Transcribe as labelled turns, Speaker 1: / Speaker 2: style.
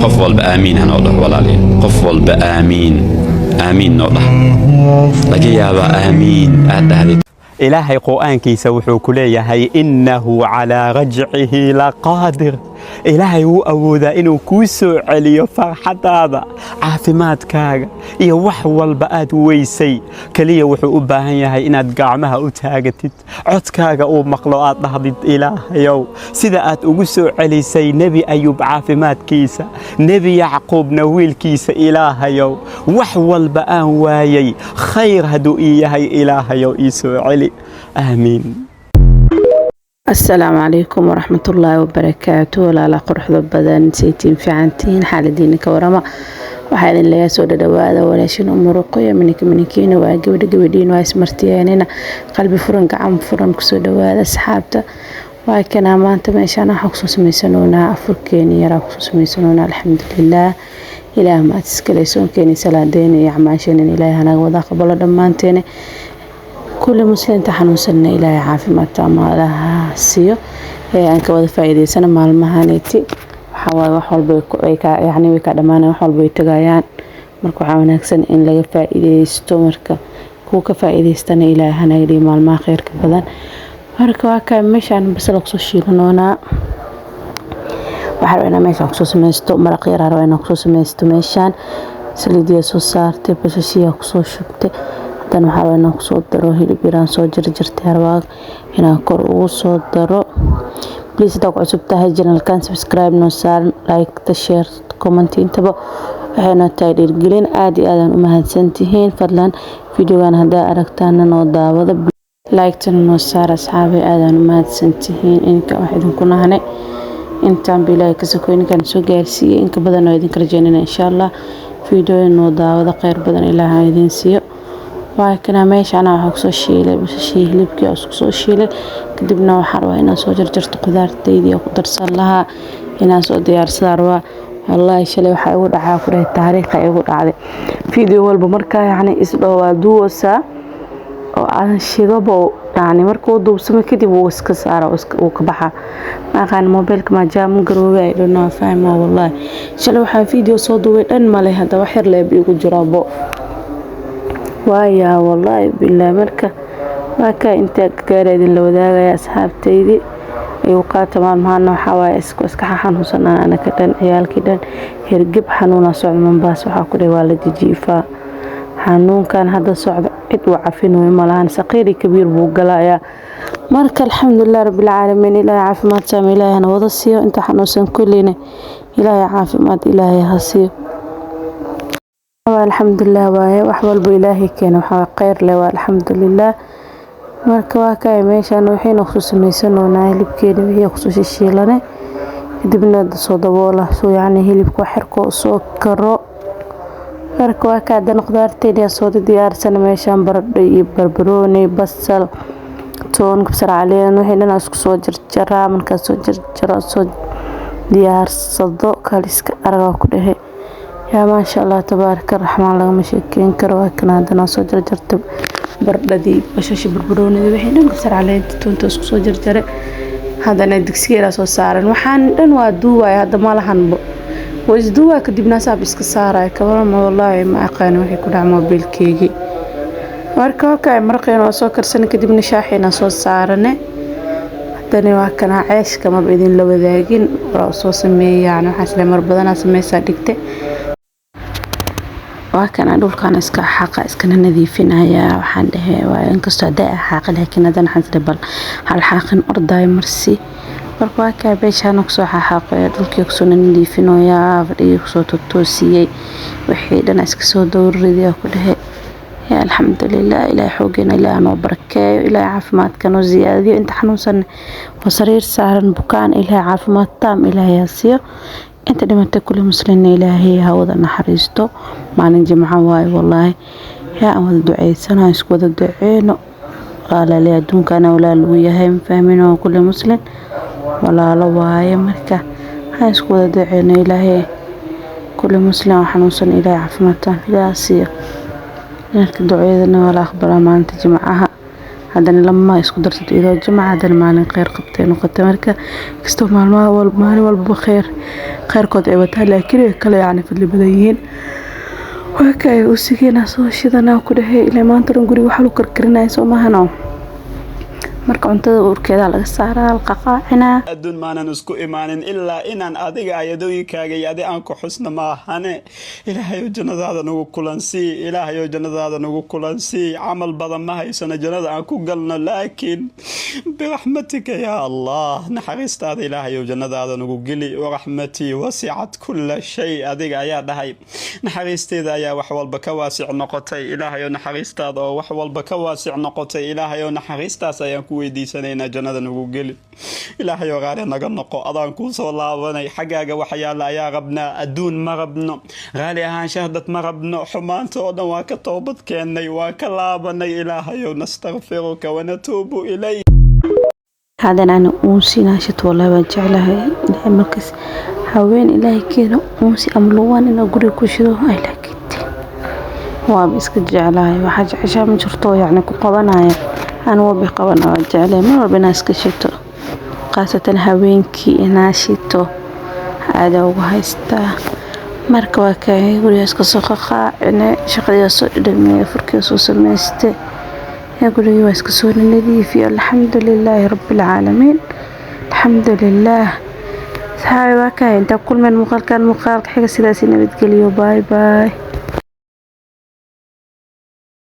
Speaker 1: قفل بآمين هنوضح ولا لي قفل بآمين آمين نوضح لكن يا آمين هذه إلهي قرآن كيس وحو كليه إنه على رجعه لقادر إلهي هو أودا إنه كوسو علي فرحة هذا عافمات كاغا إيا وحوال بآد ويسي كليه وحو أباهن يهي إناد قعمها أتاغتت عد كاغا أو مخلوقات نهضت إلهي سيدا آد أغسو علي سي نبي أيوب عافمات كيسا نبي يعقوب نويل كيسا إلهي وحوال بآن وايي خير هدو إيهي إلهي إيسو علي آمين.
Speaker 2: السلام عليكم ورحمة الله وبركاته. لا قرح بدن سيتين في عنتين حال دينك ورما وحال اللي يسود دواء ولا شنو مرقية منكين وجودين واسمرتياننا قلبي فرنك عم فرنك سود دواء أصحابته وكان ما أنت ماشانا خصوص ميسنونا أفريقيا يرى خصوص ميسنونا الحمد لله إله ما تسكليسون كيني سلادين يعماشين إله أنا وذا قبل دمانتين كل مسلم تحنوسنا إلهي عافمة تاما لها سيو أنك وذا فايدة سنة مع المهانيتي وحاول وحول يعني ويكا دمانا وحول بيتغايان مركو عاونا كسن إن لغا فايدة يستمرك كوكا فايدة يستنى إلهي هنايدي مع الماء خير كبدان مركو واكا ميشان بس لقصو شيلنونا وحاولنا ميشان خصوص ميستو مرقير هروينا خصوص ميستو ميشان سليدية سو سارتي بسوشيا خصوص شبتي dan waxa weeyna ku soo daro hilib yaraan soo jarjartay harwaag inaan kor ugu soo daro please dad cusub tahay channelkan subscribe no saar like ta share comment intaba waxayna tahay dhiirgelin aad iyo aad u mahadsantihiin fadlan videogan hadaa aragtaan noo daawada like tan noo saar asxaabi aad u mahadsantihiin inka wax idin ku nahanay intaan bilaa ka sokoyn kan soo gaarsiiyay inka badan oo idin rajaynayna insha Allah video noo daawada khayr badan ilaahay idin siiyo وكنا ماشي أنا هاكسو شيلة بس شيء هلبكي أسكسو شيلة كدبنا وحروا هنا سو جرجرت قدرتي دي وقدر صلها هنا سو ديار صاروا والله شلي وحيقول عاكره التاريخ يقول عادي فيديو والبمركة يعني اسمه دوسة وعن شيء يعني مركو دوسة ما كده وسك صار وكبحة ما كان موبايلك ما جاء من قروبي لأنه فاهمه والله شلي وحي فيديو صودوي أن ما له هذا وحير له بيقول جرابه وايا والله بالله مركه واكا انت كاريدين لو وداغا يا اصحابتيدي اي وقات مaalmahan waxa way iska xanuunsanaa ana ka dhan ciyaalkii dhan hirgib xanuuna socdo Mombasa waxa ku dheeyaa la jiifa xanuunkan hada socdo cid u cafin way malahan saqiiri kabiir buu galaya marka alxamdulillah rabbil alamin ilaahay caafimaad sameeyo ilaahayna wada siiyo inta xanuunsan kulliina ilaahay caafimaad ilaahay ha siiyo الحمد لله واي وحول بإلهي كان وحول خير له والحمد لله marka waa ka meeshan waxay noqdo sameysanoonaa hilibkeeda wixii khusoosh shiilane dibna soo daboola soo yaani hilibku xirko soo karo marka waa ka dan qudaarteeda soo diyaarsan meeshan baradho iyo barbarooni basal toon kabsar caleen waxay dhan isku soo jarjaraa marka soo jarjaro soo diyaarsado kaliska araga ku dhahay يا ما شاء الله تبارك الرحمن لغا مشيكين كروا كنا دنا سو جرجرت برددي بشاش بربروني وحي دن كسر عليه تونتو اسكو سو جرجره هادنا دغسيرا سو سارن waxaan dhan waa duubay hada ma lahan way duubay kadibna saab iska saaray kabarama wallahi ma aqaan wixii ku dhac mobilkeegi marka ka marqeen soo karsan kadibna shaaxina soo saarane hadana waa kana ceeshka ma idin la wadaagin soo sameeyaan waxa isla mar badan sameeysa dhigtay وكان دولكان اسكا حاقه اسكا نظيفينايا waxaan dhahay waa in kasto daa xaaq laakiin hadan xanta bal hal xaaqin orday marsi marka ka beeshan ku soo xaaqay dulkii ku soo nadiifinaaya fadhiyo ku soo toosiyay wixii dhan iska soo dowriday ku dhahay ya alxamdulillah ilaahay xoogina ilaahay noo barakeeyo ilaahay caafimaadkana ziyaadiyo inta xanuunsan wasariir saaran bukaan ilaahay caafimaad taam ilaahay asiyo انت دمت كل مسلم إلهي هذا نحرسته مع الجماعة واي والله يا أول دعاء سنة يسكت الدعاء قال لي دون كان ولا لويا هم فاهمينه كل مسلم ولا لواي مركه هاي يسكت الدعاء إلهي كل مسلم وحنوصل إلى عفمته لا سير لكن دعاء ولا أخبار ما أنت جماعها haddana lama isku darsato iyadoo jimca haddana maalin kheyr qabtay noqotay marka kastoo maalin walba kheyrkood ay wataan laakiin kale yacni fadli badan yihiin waa kay u sigeena soo shidana ku dhahay ilaa maanta dhan guriga waxa lagu karkarinaya soo mahano marka cuntada urkeeda laga saaraa qaqaacina
Speaker 1: adduun maanan isku imaanin ilaa inaan adiga ayadooyinkaaga iyo adi aan ku xusna maahane ilaahayow jannadaada nagu kulansii ilaahayow jannadaada nagu kulansii camal badan ma haysana jannada aan ku galno laakiin biraxmatika yaa allah naxariistaada ilaahayow jannadaada nagu geli waraxmatii wasicat kulla shay adiga ayaa dhahay naxariisteeda ayaa wax walba ka waasic noqotay ilaahayow naxariistaada oo wax walba ka waasic noqotay ilaahayow naxariistaas ayaan weydiisanayna jannada nagu geli ilaahayow qaali naga noqo adaan kuu soo laabanay xaggaaga waxyaala ayaa rabnaa adduun ma rabno qaali ahaanshaha dad ma rabno xumaanta oo dhan waa ka toobad keennay waa ka laabanay ilaahayow nastakfiruka wanatuubu ilay
Speaker 2: haddana ana uunsi naashid wallahi waan jeclahay ilaahay markaas haween ilaahay keena uunsi ama luwaan inaa guriga ku shido ay laakiti waa iska jeclahay waxaa jeceshaa ma jirto yacni ku qabanaya أنا وبقبنا وجعله ما ربنا سكشته قاسة هوينكي ناشيته هذا وهايستا مركوا كاي يقول يسكسو خاقا أنا شغل يسوع دمي فرك يسوع سمسته يقول يسكسو النظيف الحمد لله رب العالمين الحمد لله هاي وكاي أنت كل من مقال كان مقال حاجة سلاسي نبتقليو باي باي